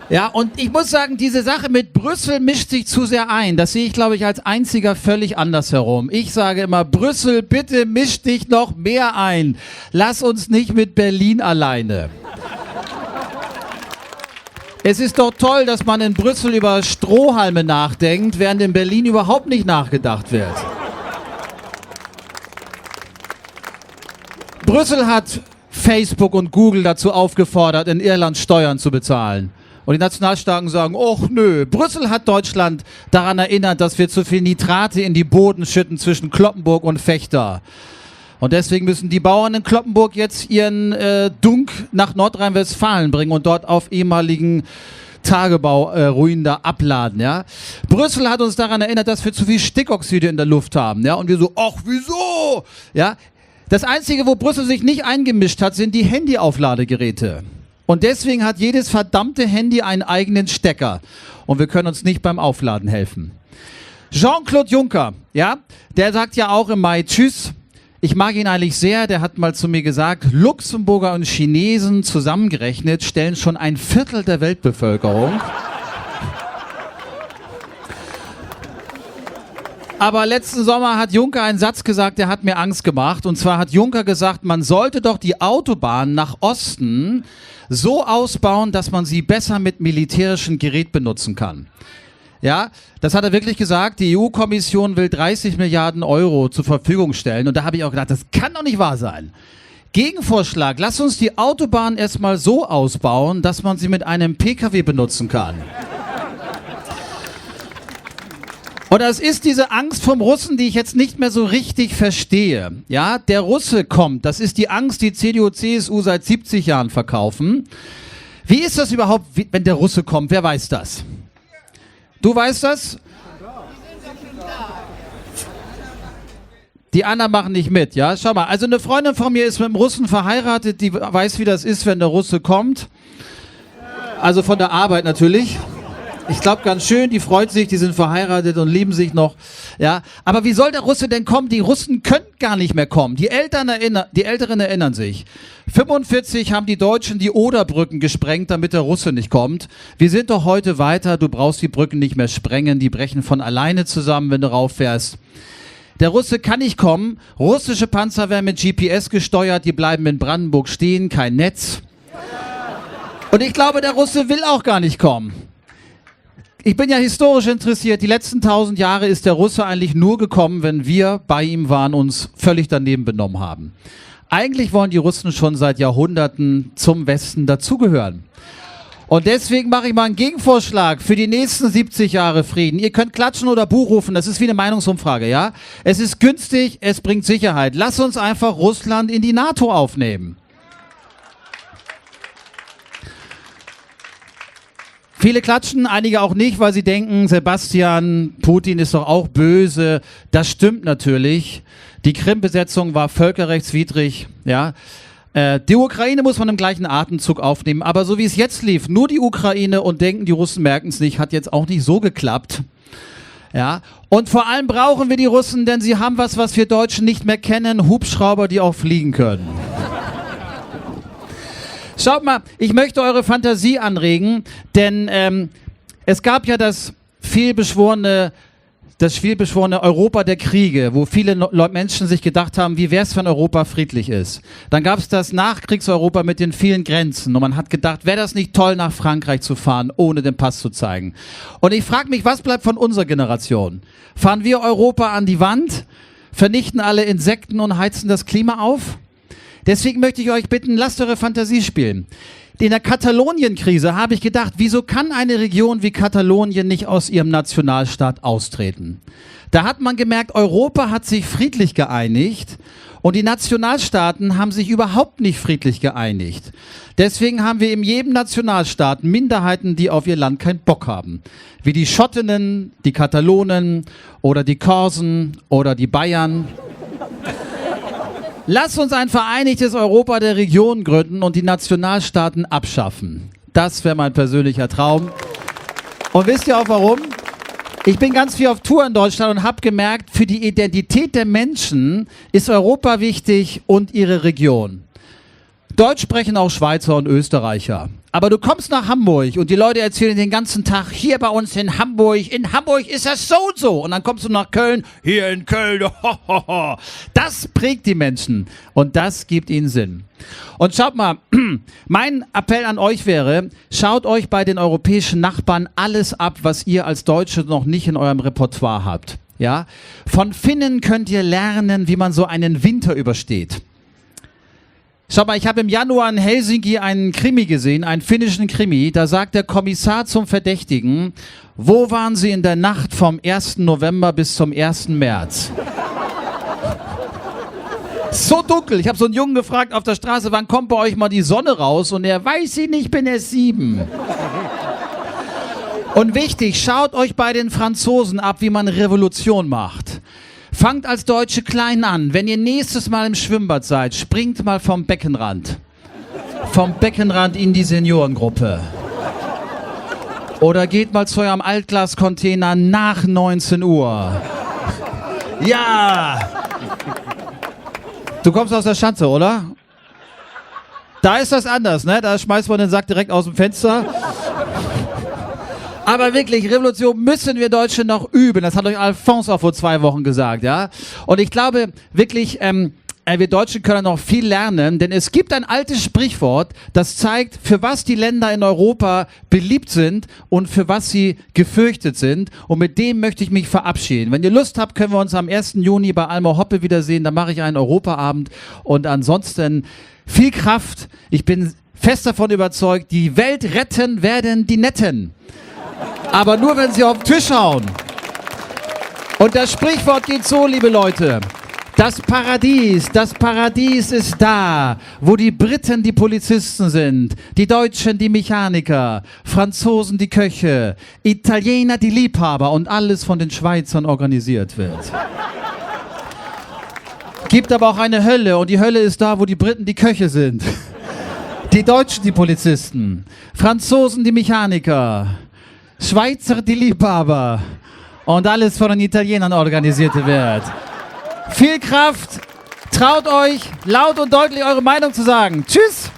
Ja, und ich muss sagen, diese Sache mit Brüssel mischt sich zu sehr ein. Das sehe ich, glaube ich, als einziger völlig anders herum. Ich sage immer, Brüssel, bitte misch dich noch mehr ein. Lass uns nicht mit Berlin alleine. Es ist doch toll, dass man in Brüssel über Strohhalme nachdenkt, während in Berlin überhaupt nicht nachgedacht wird. Brüssel hat Facebook und Google dazu aufgefordert, in Irland Steuern zu bezahlen. Und die Nationalstaaten sagen, och nö, Brüssel hat Deutschland daran erinnert, dass wir zu viel Nitrate in die Boden schütten zwischen Cloppenburg und Vechta. Und deswegen müssen die Bauern in Cloppenburg jetzt ihren Dunk nach Nordrhein-Westfalen bringen und dort auf ehemaligen Tagebauruinen da abladen, ja. Brüssel hat uns daran erinnert, dass wir zu viel Stickoxide in der Luft haben, ja. Und wir so, ach wieso? Ja. Das Einzige, wo Brüssel sich nicht eingemischt hat, sind die Handyaufladegeräte. Und deswegen hat jedes verdammte Handy einen eigenen Stecker. Und wir können uns nicht beim Aufladen helfen. Jean-Claude Juncker, ja, der sagt ja auch im Mai Tschüss. Ich mag ihn eigentlich sehr. Der hat mal zu mir gesagt, Luxemburger und Chinesen zusammengerechnet stellen schon 1/4 der Weltbevölkerung. Aber letzten Sommer hat Juncker einen Satz gesagt, der hat mir Angst gemacht. Und zwar hat Juncker gesagt, man sollte doch die Autobahn nach Osten so ausbauen, dass man sie besser mit militärischem Gerät benutzen kann. Ja, das hat er wirklich gesagt. Die EU-Kommission will 30 Milliarden Euro zur Verfügung stellen. Und da habe ich auch gedacht, das kann doch nicht wahr sein. Gegenvorschlag, lass uns die Autobahn erstmal so ausbauen, dass man sie mit einem PKW benutzen kann. Und das ist diese Angst vom Russen, die ich jetzt nicht mehr so richtig verstehe. Ja, der Russe kommt. Das ist die Angst, die CDU, CSU seit 70 Jahren verkaufen. Wie ist das überhaupt, wenn der Russe kommt? Wer weiß das? Du weißt das? Die anderen machen nicht mit, ja? Schau mal, also eine Freundin von mir ist mit einem Russen verheiratet, die weiß, wie das ist, wenn der Russe kommt. Also von der Arbeit natürlich. Ich glaube, ganz schön, die freut sich, die sind verheiratet und lieben sich noch. Ja, aber wie soll der Russe denn kommen? Die Russen können gar nicht mehr kommen. Die Älteren erinnern sich. 45 haben die Deutschen die Oderbrücken gesprengt, damit der Russe nicht kommt. Wir sind doch heute weiter, du brauchst die Brücken nicht mehr sprengen, die brechen von alleine zusammen, wenn du rauffährst. Der Russe kann nicht kommen. Russische Panzer werden mit GPS gesteuert, die bleiben in Brandenburg stehen, kein Netz. Und ich glaube, der Russe will auch gar nicht kommen. Ich bin ja historisch interessiert. Die letzten 1000 Jahre ist der Russe eigentlich nur gekommen, wenn wir bei ihm waren, uns völlig daneben benommen haben. Eigentlich wollen die Russen schon seit Jahrhunderten zum Westen dazugehören. Und deswegen mache ich mal einen Gegenvorschlag für die nächsten 70 Jahre Frieden. Ihr könnt klatschen oder Buch rufen, das ist wie eine Meinungsumfrage, ja? Es ist günstig, es bringt Sicherheit. Lass uns einfach Russland in die NATO aufnehmen. Viele klatschen, einige auch nicht, weil sie denken, Sebastian, Putin ist doch auch böse. Das stimmt natürlich. Die Krim-Besetzung war völkerrechtswidrig, ja. Die Ukraine muss man im gleichen Atemzug aufnehmen, aber so wie es jetzt lief, nur die Ukraine und denken, die Russen merken es nicht, hat jetzt auch nicht so geklappt. Ja. Und vor allem brauchen wir die Russen, denn sie haben was wir Deutschen nicht mehr kennen, Hubschrauber, die auch fliegen können. Schaut mal, ich möchte eure Fantasie anregen, denn es gab ja das vielbeschworene Europa der Kriege, wo viele Menschen sich gedacht haben, wie wäre es, wenn Europa friedlich ist. Dann gab es das Nachkriegseuropa mit den vielen Grenzen und man hat gedacht, wäre das nicht toll, nach Frankreich zu fahren, ohne den Pass zu zeigen. Und ich frage mich, was bleibt von unserer Generation? Fahren wir Europa an die Wand, vernichten alle Insekten und heizen das Klima auf? Deswegen möchte ich euch bitten, lasst eure Fantasie spielen. In der Katalonien-Krise habe ich gedacht, wieso kann eine Region wie Katalonien nicht aus ihrem Nationalstaat austreten? Da hat man gemerkt, Europa hat sich friedlich geeinigt und die Nationalstaaten haben sich überhaupt nicht friedlich geeinigt. Deswegen haben wir in jedem Nationalstaat Minderheiten, die auf ihr Land keinen Bock haben. Wie die Schottinnen, die Katalonen oder die Korsen oder die Bayern. Lass uns ein vereinigtes Europa der Regionen gründen und die Nationalstaaten abschaffen. Das wäre mein persönlicher Traum. Und wisst ihr auch warum? Ich bin ganz viel auf Tour in Deutschland und habe gemerkt, für die Identität der Menschen ist Europa wichtig und ihre Region. Deutsch sprechen auch Schweizer und Österreicher. Aber du kommst nach Hamburg und die Leute erzählen den ganzen Tag, hier bei uns in Hamburg ist das so und so. Und dann kommst du nach Köln, hier in Köln, ho, ho, ho. Das prägt die Menschen und das gibt ihnen Sinn. Und schaut mal, mein Appell an euch wäre, schaut euch bei den europäischen Nachbarn alles ab, was ihr als Deutsche noch nicht in eurem Repertoire habt. Ja? Von Finnen könnt ihr lernen, wie man so einen Winter übersteht. Schau mal, ich habe im Januar in Helsinki einen Krimi gesehen, einen finnischen Krimi. Da sagt der Kommissar zum Verdächtigen, wo waren Sie in der Nacht vom 1. November bis zum 1. März? So dunkel. Ich habe so einen Jungen gefragt auf der Straße, wann kommt bei euch mal die Sonne raus? Und er weiß ich nicht, ich bin erst 7. Und wichtig, schaut euch bei den Franzosen ab, wie man Revolution macht. Fangt als Deutsche klein an. Wenn ihr nächstes Mal im Schwimmbad seid, springt mal vom Beckenrand. Vom Beckenrand in die Seniorengruppe. Oder geht mal zu eurem Altglascontainer nach 19 Uhr. Ja! Du kommst aus der Schanze, oder? Da ist das anders, ne? Da schmeißt man den Sack direkt aus dem Fenster. Aber wirklich, Revolution müssen wir Deutsche noch üben. Das hat euch Alphonse auch vor 2 Wochen gesagt, ja. Und ich glaube wirklich, wir Deutschen können noch viel lernen, denn es gibt ein altes Sprichwort, das zeigt, für was die Länder in Europa beliebt sind und für was sie gefürchtet sind. Und mit dem möchte ich mich verabschieden. Wenn ihr Lust habt, können wir uns am 1. Juni bei Alma Hoppe wiedersehen. Da mache ich einen Europaabend. Und ansonsten viel Kraft. Ich bin fest davon überzeugt, die Welt retten werden die Netten. Aber nur, wenn sie auf den Tisch hauen. Und das Sprichwort geht so, liebe Leute. Das Paradies ist da, wo die Briten die Polizisten sind, die Deutschen die Mechaniker, Franzosen die Köche, Italiener die Liebhaber und alles von den Schweizern organisiert wird. Gibt aber auch eine Hölle und die Hölle ist da, wo die Briten die Köche sind. Die Deutschen die Polizisten, Franzosen die Mechaniker, Schweizer die Liebhaber und alles von den Italienern organisiert wird. Viel Kraft, traut euch, laut und deutlich eure Meinung zu sagen. Tschüss!